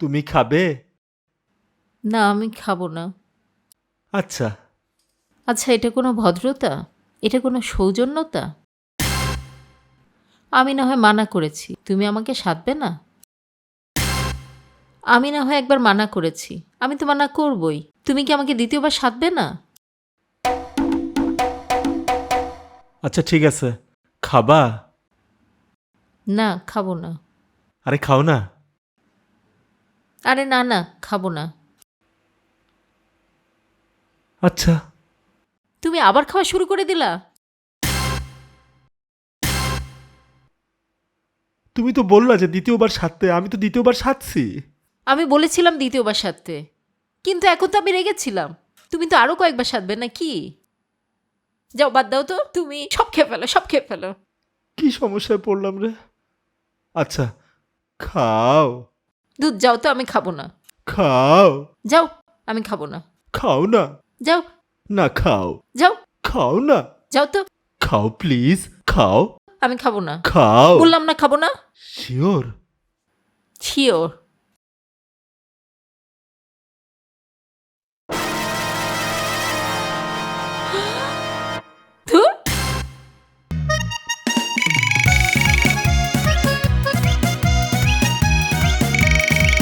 তুমি খাবে? না, আমি খাবো না। আচ্ছা। আচ্ছা, এটা কোনো ভদ্রতা? এটা কোনো সৌজন্যতা? আমি না হয় মানা করেছি, তুমি আমাকে সাধবে না? আমি না হয় একবার মানা করেছি, আমি তো মানা করবই। তুমি কি আমাকে দ্বিতীয়বার সাধবে না? আচ্ছা ঠিক আছে, খাবা? না, খাবো না। আরে খাও না। আরে না, না, খাবো না। আচ্ছা। তুমি আবার খাওয়া শুরু করে দিলা? তুমি তো বললা যে দ্বিতীয়বার সাধতে, আমি তো দ্বিতীয়বার সাধছি। আমি বলেছিলাম দ্বিতীয়বার সাধতে, কিন্তু এখন তো আমি রেগেছিলাম। তুমি তো আরো কয়েকবার সাধবে না কি? যাও, বাদ দাও তো, তুমি সব খেয়ে ফেলো, সব খেয়ে ফেলো। কি সমস্যায় পড়লাম রে? আচ্ছা, খাও। দুধ, যাও তো, আমি খাবো না। খাও। যাও, আমি খাবো না। খাও না। যাও। না খাও। যাও। খাও না। যাও তো। খাও প্লিজ, খাও। আমি খাবো না। খাও। বললাম না খাবো না। শিওর? শিওর।